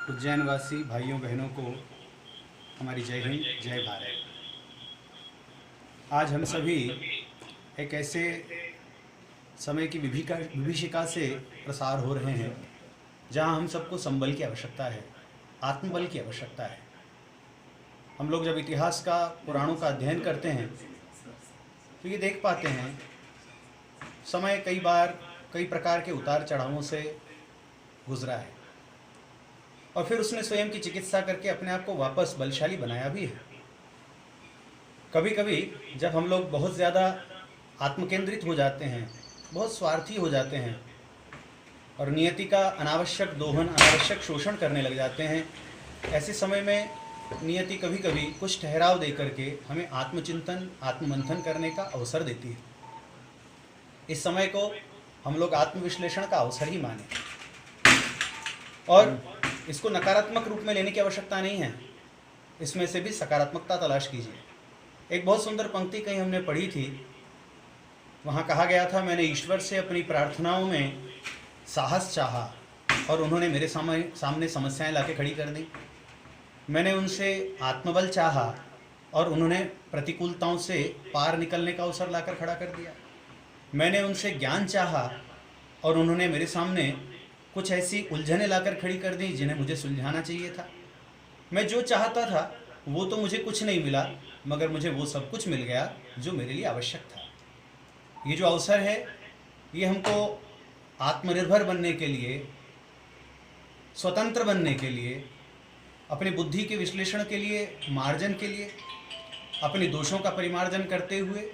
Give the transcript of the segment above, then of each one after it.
उज्जैनवासी भाइयों बहनों को हमारी जय हिंद, जय भारत। आज हम सभी एक ऐसे समय की विभीषिका से प्रसार हो रहे हैं जहां हम सबको संबल की आवश्यकता है, आत्मबल की आवश्यकता है। हम लोग जब इतिहास का, पुराणों का अध्ययन करते हैं तो ये देख पाते हैं समय कई बार कई प्रकार के उतार चढ़ावों से गुजरा है और फिर उसने स्वयं की चिकित्सा करके अपने आप को वापस बलशाली बनाया भी है। कभी कभी जब हम लोग बहुत ज़्यादा आत्मकेंद्रित हो जाते हैं, बहुत स्वार्थी हो जाते हैं और नियति का अनावश्यक दोहन, अनावश्यक शोषण करने लग जाते हैं, ऐसे समय में नियति कभी कभी कुछ ठहराव दे करके हमें आत्मचिंतन, आत्ममंथन करने का अवसर देती है। इस समय को हम लोग आत्मविश्लेषण का अवसर ही माने और इसको नकारात्मक रूप में लेने की आवश्यकता नहीं है, इसमें से भी सकारात्मकता तलाश कीजिए। एक बहुत सुंदर पंक्ति कहीं हमने पढ़ी थी, वहाँ कहा गया था, मैंने ईश्वर से अपनी प्रार्थनाओं में साहस चाहा और उन्होंने मेरे सामने समस्याएं लाके खड़ी कर दी। मैंने उनसे आत्मबल चाहा और उन्होंने प्रतिकूलताओं से पार निकलने का अवसर लाकर खड़ा कर दिया। मैंने उनसे ज्ञान चाहा और उन्होंने मेरे सामने कुछ ऐसी उलझनें लाकर खड़ी कर दी जिन्हें मुझे सुलझाना चाहिए था। मैं जो चाहता था वो तो मुझे कुछ नहीं मिला, मगर मुझे वो सब कुछ मिल गया जो मेरे लिए आवश्यक था। ये जो अवसर है ये हमको आत्मनिर्भर बनने के लिए, स्वतंत्र बनने के लिए, अपनी बुद्धि के विश्लेषण के लिए, मार्जन के लिए, अपने दोषों का परिमार्जन करते हुए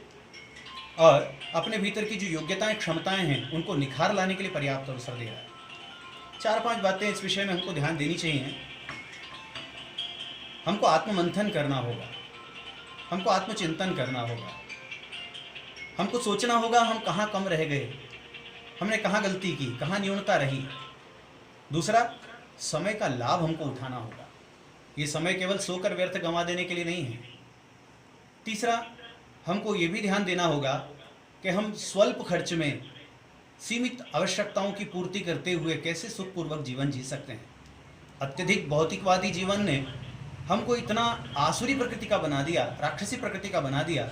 और अपने भीतर की जो योग्यताएं, क्षमताएं हैं उनको निखार लाने के लिए पर्याप्त अवसर दे रहा है। 4-5 बातें इस विषय में हमको ध्यान देनी चाहिए। हमको आत्ममंथन करना होगा, हमको आत्मचिंतन करना होगा, हमको सोचना होगा हम कहाँ कम रह गए, हमने कहाँ गलती की, कहाँ न्यूनता रही। दूसरा, समय का लाभ हमको उठाना होगा, ये समय केवल सोकर व्यर्थ गंवा देने के लिए नहीं है। तीसरा, हमको ये भी ध्यान देना होगा कि हम स्वल्प खर्च में सीमित आवश्यकताओं की पूर्ति करते हुए कैसे सुखपूर्वक जीवन जी सकते हैं। अत्यधिक भौतिकवादी जीवन ने हमको इतना आसुरी प्रकृति का बना दिया, राक्षसी प्रकृति का बना दिया।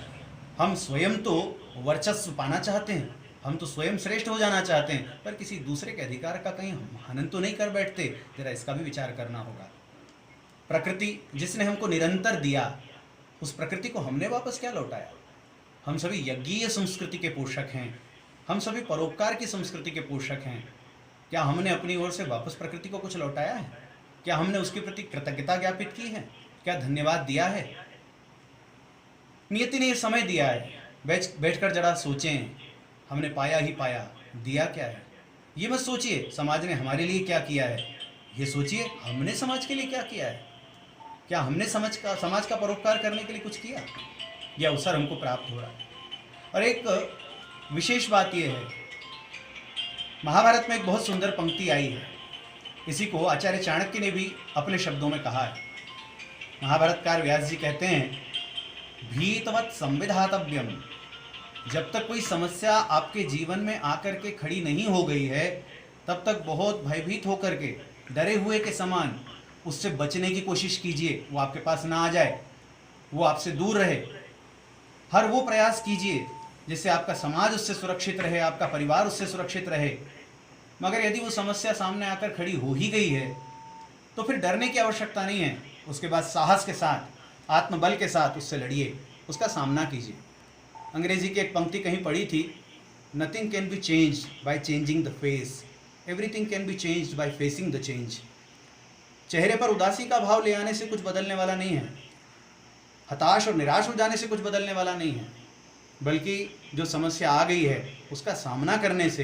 हम स्वयं तो वर्चस्व पाना चाहते हैं, हम तो स्वयं श्रेष्ठ हो जाना चाहते हैं, पर किसी दूसरे के अधिकार का कहीं हम हनन तो नहीं कर बैठते। जरा इसका भी विचार करना होगा। प्रकृति जिसने हमको निरंतर दिया, उस प्रकृति को हमने वापस क्या लौटाया? हम सभी यज्ञीय संस्कृति के पोषक हैं, हम सभी परोपकार की संस्कृति के पोषक हैं। क्या हमने अपनी ओर से वापस प्रकृति को कुछ लौटाया है? क्या हमने उसके प्रति कृतज्ञता ज्ञापित की है? क्या धन्यवाद दिया है? नियति ने ये समय दिया है, बैठकर जरा सोचें, हमने पाया ही पाया, दिया क्या है? ये मत सोचिए समाज ने हमारे लिए क्या किया है, ये सोचिए हमने समाज के लिए क्या किया है। क्या हमने समाज का परोपकार करने के लिए कुछ किया? यह अवसर हमको प्राप्त हो रहा है। और एक विशेष बात यह है, महाभारत में एक बहुत सुंदर पंक्ति आई है, इसी को आचार्य चाणक्य ने भी अपने शब्दों में कहा है। महाभारतकार व्यास जी कहते हैं, भीतवत् संविधातव्यम। जब तक कोई समस्या आपके जीवन में आकर के खड़ी नहीं हो गई है, तब तक बहुत भयभीत होकर के, डरे हुए के समान उससे बचने की कोशिश कीजिए। वो आपके पास ना आ जाए, वो आपसे दूर रहे। हर वो प्रयास कीजिए जिससे आपका समाज उससे सुरक्षित रहे, आपका परिवार उससे सुरक्षित रहे। मगर यदि वो समस्या सामने आकर खड़ी हो ही गई है तो फिर डरने की आवश्यकता नहीं है। उसके बाद साहस के साथ, आत्मबल के साथ उससे लड़िए, उसका सामना कीजिए। अंग्रेजी की एक पंक्ति कहीं पढ़ी थी, nothing can be changed by changing the face, everything can be changed by facing the change. चेहरे पर उदासी का भाव ले आने से कुछ बदलने वाला नहीं है, हताश और निराश हो जाने से कुछ बदलने वाला नहीं है, बल्कि जो समस्या आ गई है उसका सामना करने से